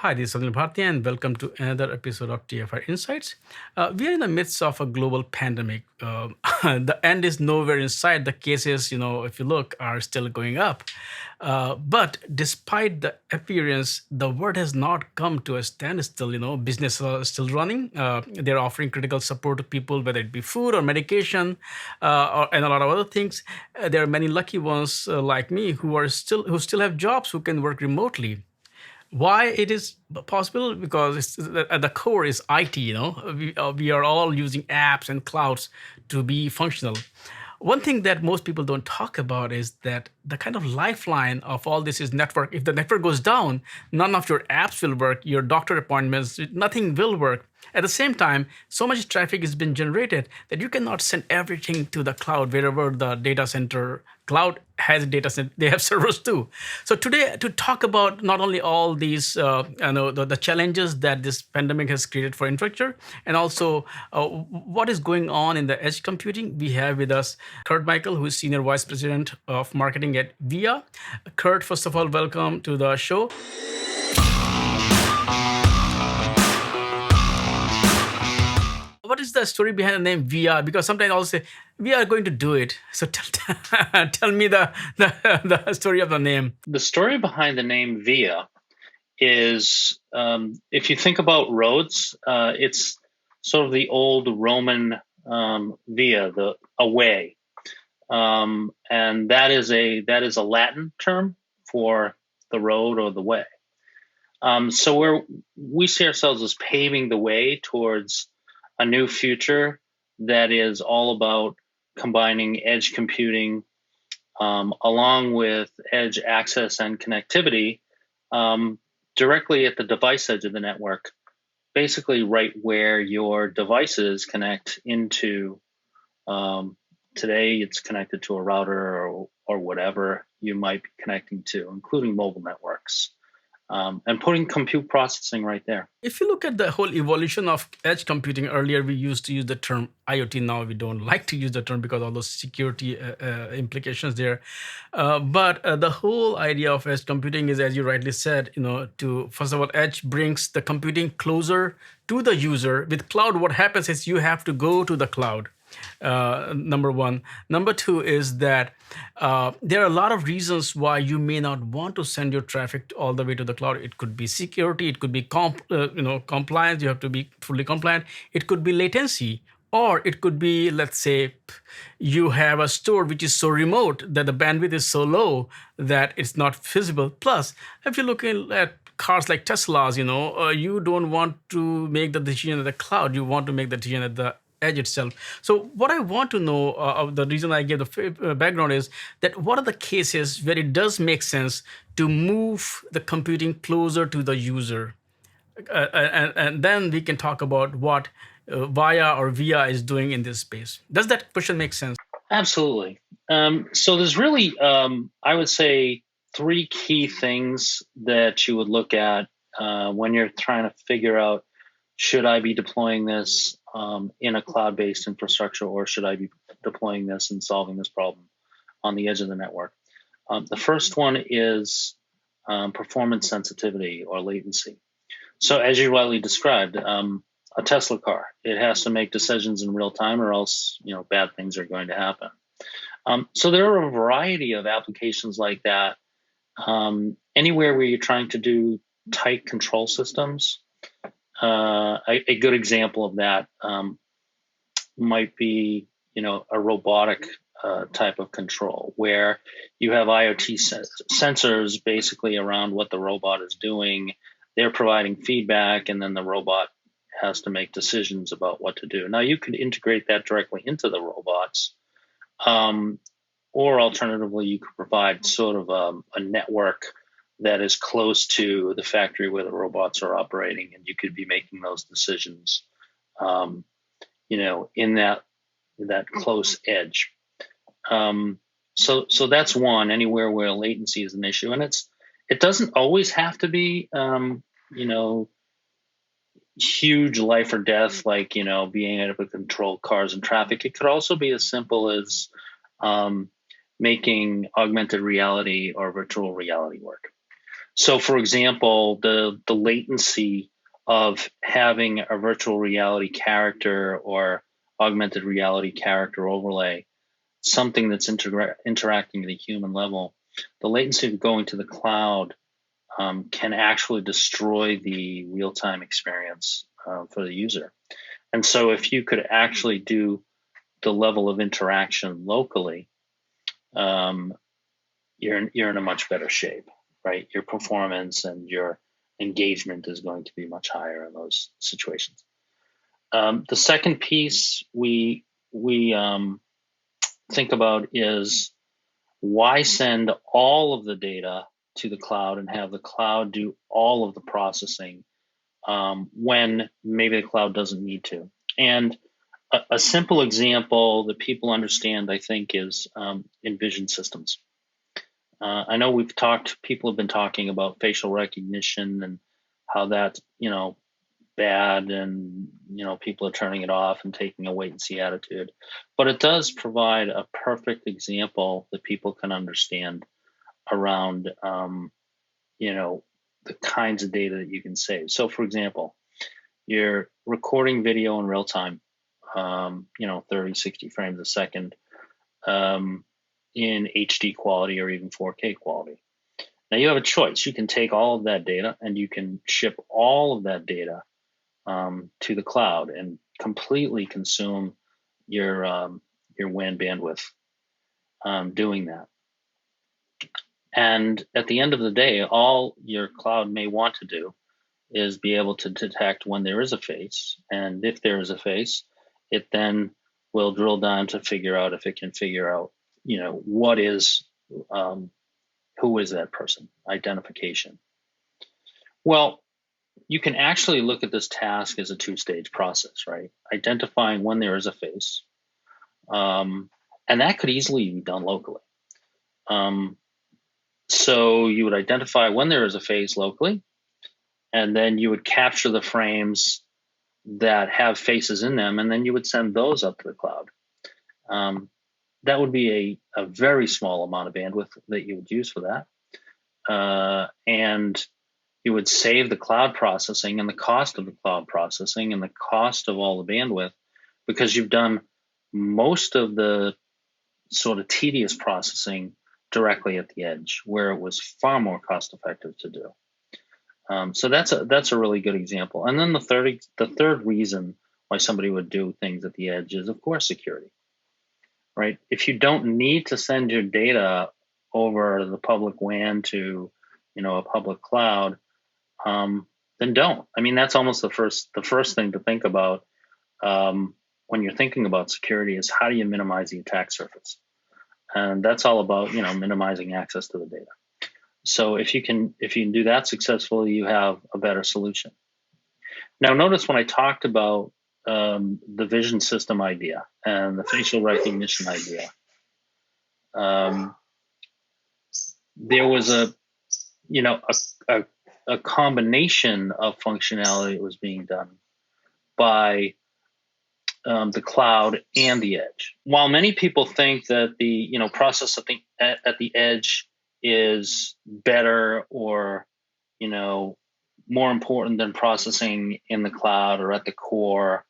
Hi, this is Sanil Bharti, and welcome to another episode of TFI Insights. We are in the midst of a global pandemic. The end is nowhere in sight. The cases, if you look, are still going up. But despite the appearance, the world has not come to a standstill. Business are still running. They're offering critical support to people, whether it be food or medication, and a lot of other things. There are many lucky ones like me who still have jobs who can work remotely. Why it is possible? Because at the core is IT. We are all using apps and clouds to be functional. One thing that most people don't talk about is that the kind of lifeline of all this is network. If the network goes down, none of your apps will work, your doctor appointments, nothing will work. At the same time, so much traffic has been generated that you cannot send everything to the cloud wherever the data center cloud has data center. They have servers too. So today, to talk about not only all these, the challenges that this pandemic has created for infrastructure, and also what is going on in the edge computing, we have with us Kurt Michael, who is Senior Vice President of Marketing at Veea. Kurt, first of all, welcome to the show. What is the story behind the name VR? Because sometimes I'll say we are going to do it. So tell me the story of the name. The story behind the name Via is if you think about roads, it's sort of the old Roman via, the a way, and that is a Latin term for the road or the way. So we see ourselves as paving the way towards a new future that is all about combining edge computing along with edge access and connectivity directly at the device edge of the network, basically right where your devices connect into. Um, Today, it's connected to a router or whatever you might be connecting to, including mobile networks, and putting compute processing right there. If you look at the whole evolution of edge computing, earlier we used to use the term IoT. Now we don't like to use the term because all those security implications there. But the whole idea of edge computing is, as you rightly said, to first of all, edge brings the computing closer to the user. With cloud, what happens is you have to go to the cloud. Number one. Number two is that there are a lot of reasons why you may not want to send your traffic all the way to the cloud. It could be security, it could be compliance. You have to be fully compliant. It could be latency, or it could be, let's say, you have a store which is so remote that the bandwidth is so low that it's not feasible. Plus, if you're looking at cars like Teslas, you don't want to make the decision at the cloud. You want to make the decision at the edge itself. So what I want to know, the reason I gave the background is that what are the cases where it does make sense to move the computing closer to the user, and then we can talk about what Via or Via is doing in this space. Does that question make sense? Absolutely. So there's really, I would say, three key things that you would look at when you're trying to figure out, should I be deploying this in a cloud-based infrastructure, or should I be deploying this and solving this problem on the edge of the network? The first one is performance sensitivity or latency. So as you rightly described, a Tesla car, it has to make decisions in real time, or else bad things are going to happen. So there are a variety of applications like that. Anywhere where you're trying to do tight control systems, a good example of that might be, a robotic type of control where you have IoT sensors basically around what the robot is doing. They're providing feedback, and then the robot has to make decisions about what to do. Now, you could integrate that directly into the robots, or alternatively, you could provide sort of a network that is close to the factory where the robots are operating, and you could be making those decisions, in that close edge. So that's one. Anywhere where latency is an issue, and it doesn't always have to be, huge life or death, like being able to control cars and traffic. It could also be as simple as making augmented reality or virtual reality work. So, for example, the latency of having a virtual reality character or augmented reality character overlay, something that's interacting at a human level, the latency of going to the cloud can actually destroy the real time experience for the user. And so, if you could actually do the level of interaction locally, um, you're in a much better shape, right? Your performance and your engagement is going to be much higher in those situations. The second piece we think about is why send all of the data to the cloud and have the cloud do all of the processing when maybe the cloud doesn't need to. And a simple example that people understand, I think, is in vision systems. I know people have been talking about facial recognition and how that's, bad, and, people are turning it off and taking a wait and see attitude. But it does provide a perfect example that people can understand around, you know, the kinds of data that you can save. So, for example, you're recording video in real time, 30, 60 frames a second, um, in HD quality or even 4K quality. Now you have a choice. You can take all of that data and you can ship all of that data to the cloud and completely consume your WAN bandwidth doing that. And at the end of the day, all your cloud may want to do is be able to detect when there is a face, and if there is a face, it then will drill down to figure out if it can figure out, what is um, who is that person, identification. Well, you can actually look at this task as a two-stage process, right? Identifying when there is a face, um, and that could easily be done locally. Um, so you would identify when there is a face locally, and then you would capture the frames that have faces in them, and then you would send those up to the cloud. Um, that would be a very small amount of bandwidth that you would use for that. And you would save the cloud processing and the cost of the cloud processing and the cost of all the bandwidth, because you've done most of the sort of tedious processing directly at the edge, where it was far more cost effective to do. So that's a really good example. And then the third reason why somebody would do things at the edge is, of course, security, right? If you don't need to send your data over the public WAN to, a public cloud, then don't. I mean, that's almost the first thing to think about when you're thinking about security is how do you minimize the attack surface, and that's all about minimizing access to the data. So if you can do that successfully, you have a better solution. Now, notice when I talked about the vision system idea and the facial recognition idea, um, there was a, a combination of functionality that was being done by the cloud and the edge. While many people think that the process at the edge is better or you know more important than processing in the cloud or at the core,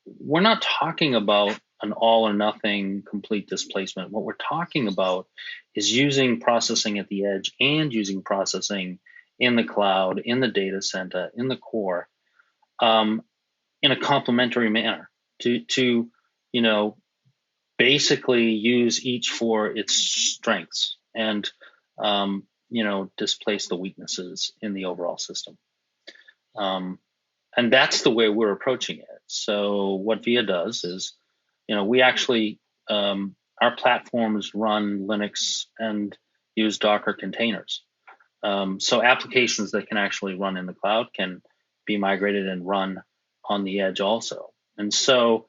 we're not talking about an all or nothing complete displacement. What we're talking about is using processing at the edge and using processing in the cloud, in the data center, in the core, um, in a complementary manner to you know basically use each for its strengths and displace the weaknesses in the overall system. Um, and that's the way we're approaching it. So what Veea does is, we actually our platforms run Linux and use Docker containers. So applications that can actually run in the cloud can be migrated and run on the edge also. And so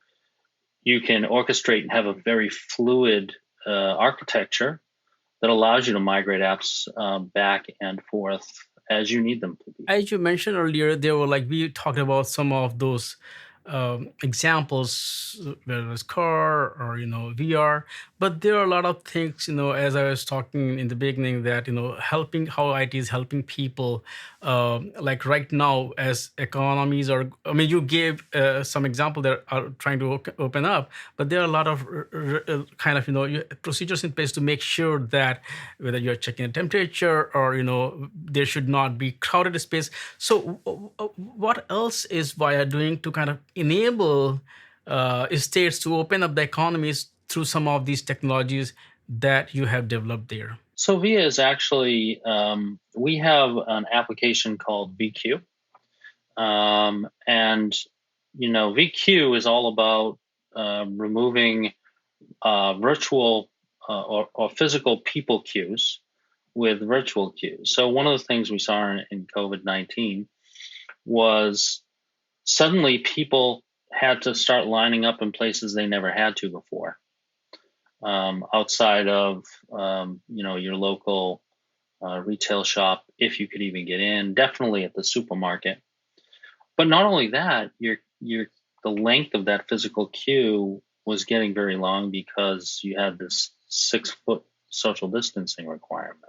you can orchestrate and have a very fluid architecture that allows you to migrate apps back and forth as you need them to be. As you mentioned earlier, there were like we talked about some of those examples, whether it's car or VR. But there are a lot of things, as I was talking in the beginning, that helping how IT is helping people. Like right now, as economies are, I mean, you gave some example that are trying to open up, but there are a lot of kind of procedures in place to make sure that whether you're checking a temperature or there should not be crowded space. So what else is Via doing to kind of enable states to open up the economies through some of these technologies that you have developed there? So Via is actually, we have an application called VQ. And, VQ is all about removing virtual or physical people queues with virtual queues. So one of the things we saw in COVID-19 was suddenly people had to start lining up in places they never had to before, outside of your local retail shop, if you could even get in. Definitely at the supermarket. But not only that, your the length of that physical queue was getting very long because you had this 6 foot social distancing requirement.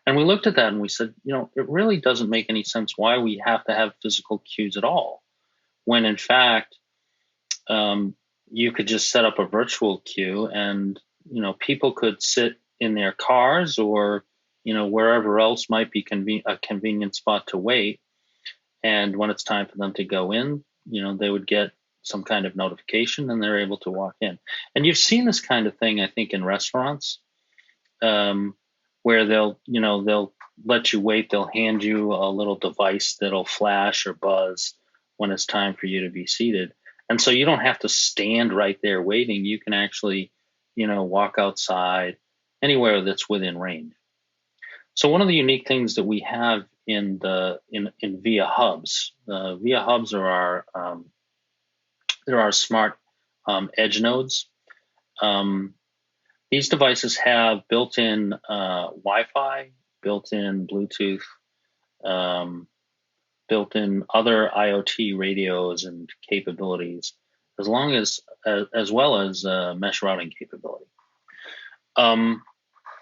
And we looked at that and we said, it really doesn't make any sense why we have to have physical queues at all, when in fact, you could just set up a virtual queue and, people could sit in their cars or, wherever else might be a convenient spot to wait. And when it's time for them to go in, they would get some kind of notification and they're able to walk in. And you've seen this kind of thing, I think, in restaurants, where they'll let you wait. They'll hand you a little device that'll flash or buzz when it's time for you to be seated. And so you don't have to stand right there waiting. You can actually, walk outside anywhere that's within range. So one of the unique things that we have in Via hubs, Via hubs are our smart edge nodes. These devices have built-in Wi-Fi, built-in Bluetooth, built-in other IoT radios and capabilities, as well as mesh routing capability.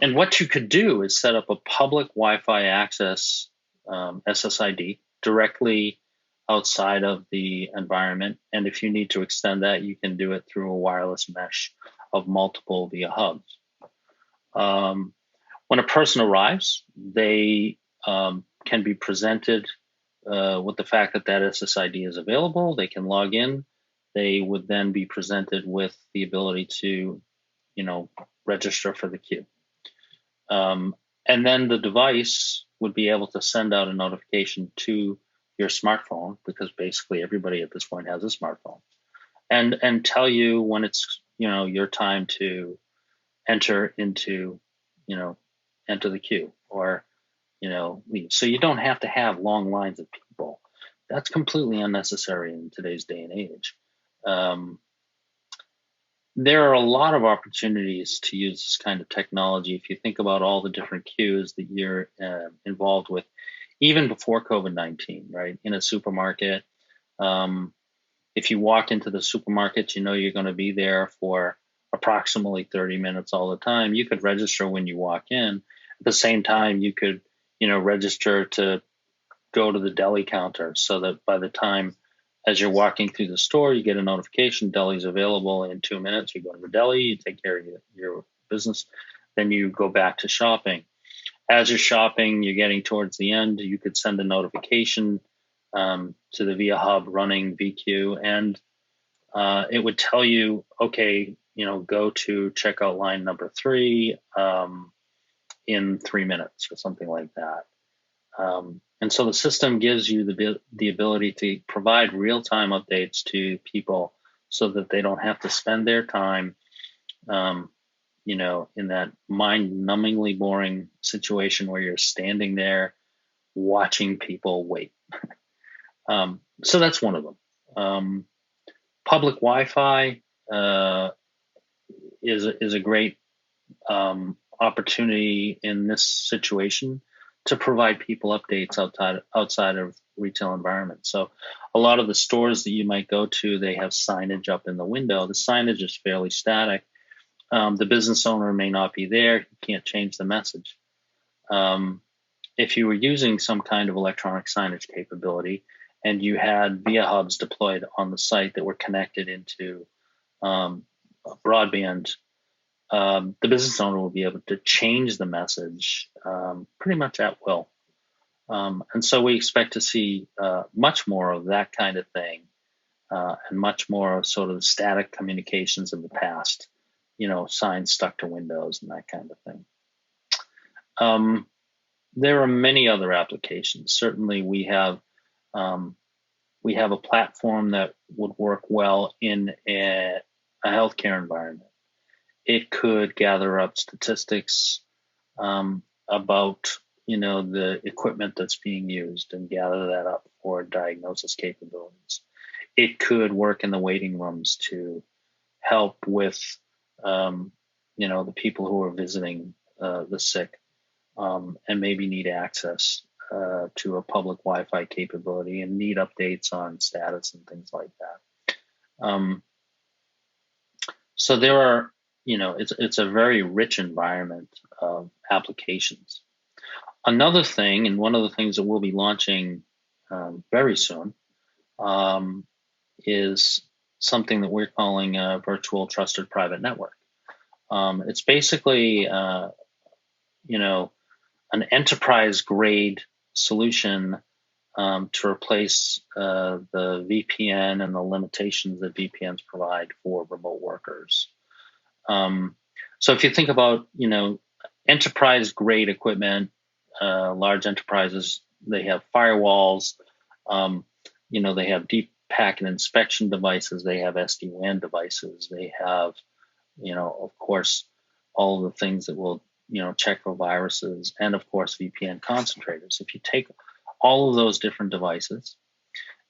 And what you could do is set up a public Wi-Fi access SSID directly outside of the environment. And if you need to extend that, you can do it through a wireless mesh of multiple Via hubs. When a person arrives, they can be presented with the fact that SSID is available. They can log in. They would then be presented with the ability to, register for the queue. And then the device would be able to send out a notification to your smartphone, because basically everybody at this point has a smartphone, and tell you when it's your time to enter the queue or leave. So you don't have to have long lines of people. That's completely unnecessary in today's day and age. There are a lot of opportunities to use this kind of technology if you think about all the different queues that you're involved with, even before COVID-19, right? In a supermarket, if you walk into the supermarket, you're going to be there for approximately 30 minutes all the time. You could register when you walk in. At the same time, you could, register to go to the deli counter, so that by the time as you're walking through the store, you get a notification, deli's available in 2 minutes. You go to the deli, you take care of your business, then you go back to shopping. As you're shopping, you're getting towards the end, you could send a notification to the Via hub running VQ, and it would tell you, okay, go to checkout line number 3 in 3 minutes or something like that. And so the system gives you the ability to provide real-time updates to people so that they don't have to spend their time, in that mind-numbingly boring situation where you're standing there watching people wait. So that's one of them. Public Wi-Fi is a great opportunity in this situation. to provide people updates outside of retail environments. So a lot of the stores that you might go to, they have signage up in the window. The signage is fairly static. The business owner may not be there. You can't change the message. Um, if you were using some kind of electronic signage capability and you had Veea hubs deployed on the site that were connected into broadband, the business owner will be able to change the message pretty much at will. And so we expect to see much more of that kind of thing and much more of sort of the static communications of the past, signs stuck to windows and that kind of thing. There are many other applications. Certainly, we have a platform that would work well in a healthcare environment. It could gather up statistics about the equipment that's being used and gather that up for diagnosis capabilities. It could work in the waiting rooms to help with the people who are visiting the sick and maybe need access to a public Wi-Fi capability and need updates on status and things like that. So there are, it's a very rich environment of applications. Another thing, and one of the things that we'll be launching very soon, is something that we're calling a virtual trusted private network. It's basically, an enterprise grade solution to replace the VPN and the limitations that VPNs provide for remote workers. So if you think about, enterprise grade equipment, large enterprises, they have firewalls, they have deep packet inspection devices, they have SD-WAN devices, they have, of course, all of the things that will, check for viruses, and of course, VPN concentrators. If you take all of those different devices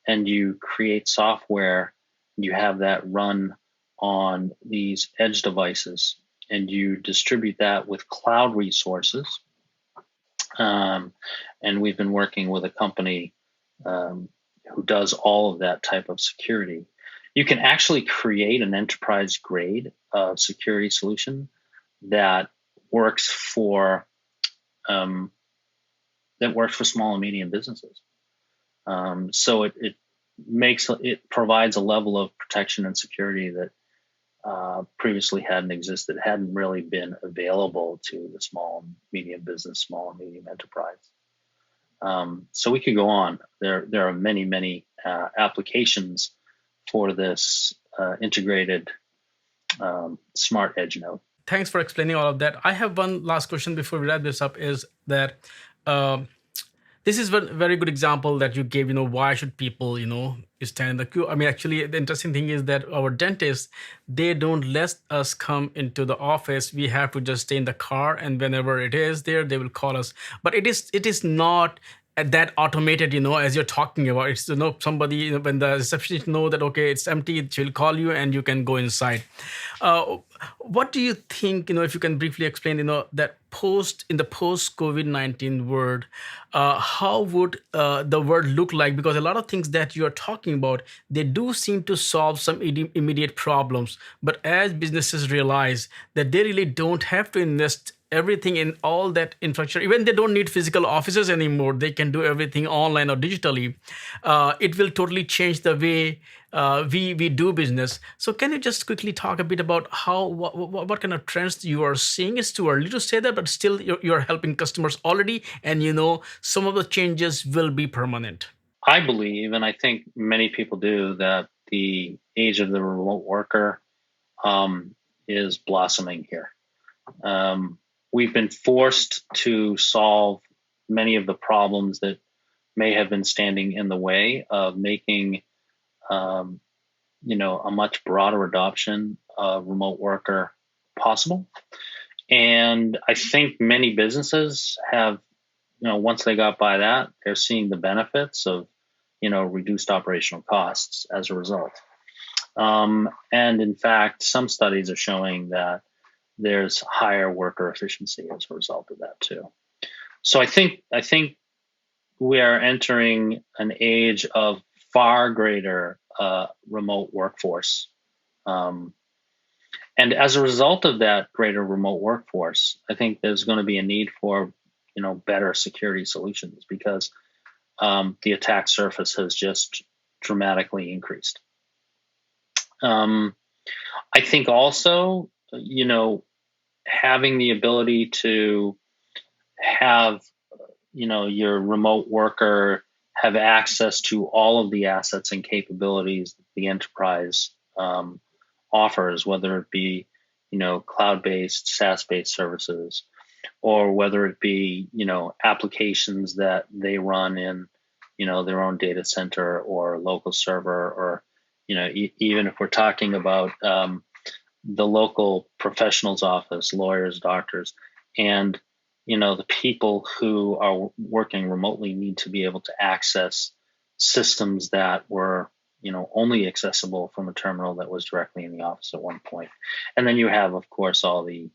and you create software, you have that run on these edge devices, and you distribute that with cloud resources. And we've been working with a company who does all of that type of security. You can actually create an enterprise grade security solution that works for small and medium businesses. So it provides a level of protection and security that previously hadn't existed, hadn't really been available to the small and medium business, small and medium enterprise. So we could go on. There are many applications for this integrated smart edge node. Thanks for explaining all of that. I have one last question before we wrap this up. Is that um, this is a very good example that you gave. Why should people, stand in the queue? I mean, actually, the interesting thing is that our dentists, they don't let us come into the office. We have to just stay in the car, and whenever it is there, they will call us. But it is not that automated, as you're talking about. It's somebody, when the receptionist know that okay, it's empty, she'll call you and you can go inside. uh, what do you think, if you can briefly explain, that in the post COVID-19 world, how would the world look like? Because a lot of things that you're talking about, they do seem to solve some immediate problems, but as businesses realize that they really don't have to invest everything in all that infrastructure, even they don't need physical offices anymore, they can do everything online or digitally. It will totally change the way we do business. So can you just quickly talk a bit about what kind of trends you are seeing? It's too early to say that, but still you're helping customers already, and some of the changes will be permanent. I believe, and I think many people do, that the age of the remote worker is blossoming here. We've been forced to solve many of the problems that may have been standing in the way of making, a much broader adoption of remote worker possible. And I think many businesses have, once they got by that, they're seeing the benefits of, reduced operational costs as a result. And in fact, some studies are showing that there's higher worker efficiency as a result of that too. So I think we are entering an age of far greater remote workforce. Um, and as a result of that greater remote workforce, I think there's going to be a need for better security solutions because the attack surface has just dramatically increased. Um, I think also, having the ability to have your remote worker have access to all of the assets and capabilities that the enterprise offers, whether it be cloud-based, SaaS-based services, or whether it be applications that they run in their own data center or local server, or even if we're talking about the local professional's office, lawyers, doctors, and the people who are working remotely need to be able to access systems that were only accessible from a terminal that was directly in the office at one point. And then you have, of course, all the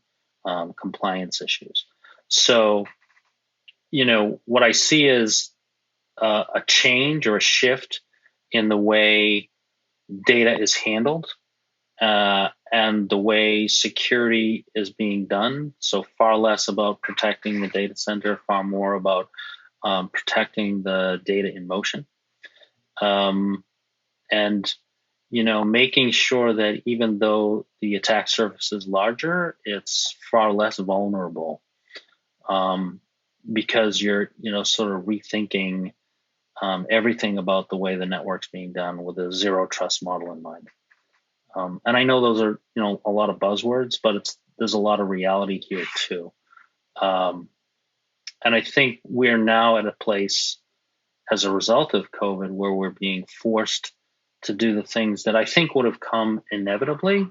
compliance issues. So what I see is a change or a shift in the way data is handled, and the way security is being done. So far less about protecting the data center, far more about protecting the data in motion, and making sure that even though the attack surface is larger, it's far less vulnerable, um, because you're sort of rethinking everything about the way the network's being done with a zero trust model in mind. And I know those are a lot of buzzwords, but there's a lot of reality here too. Um, and I think we're now at a place as a result of COVID where we're being forced to do the things that I think would have come inevitably.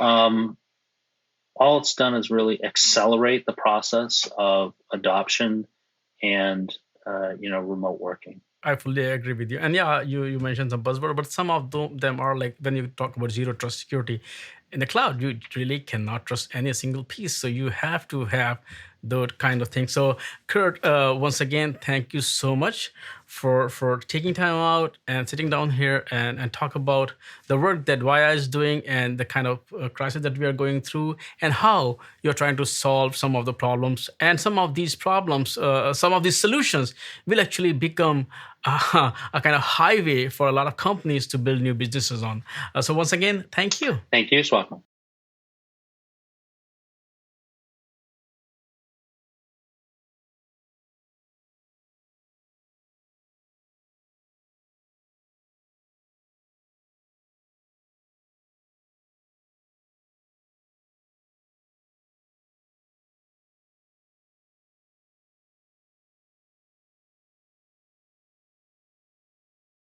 Um, all it's done is really accelerate the process of adoption and remote working. I fully agree with you. And yeah, you mentioned some buzzword, but some of them are like when you talk about zero trust security in the cloud, you really cannot trust any single piece. So you have to have that kind of thing. So Kurt, once again, thank you so much for taking time out and sitting down here and talk about the work that Vaya is doing and the kind of crisis that we are going through and how you're trying to solve some of the problems. And some of these problems, some of these solutions will actually become a kind of highway for a lot of companies to build new businesses on. So once again, thank you. Thank you, Swapna.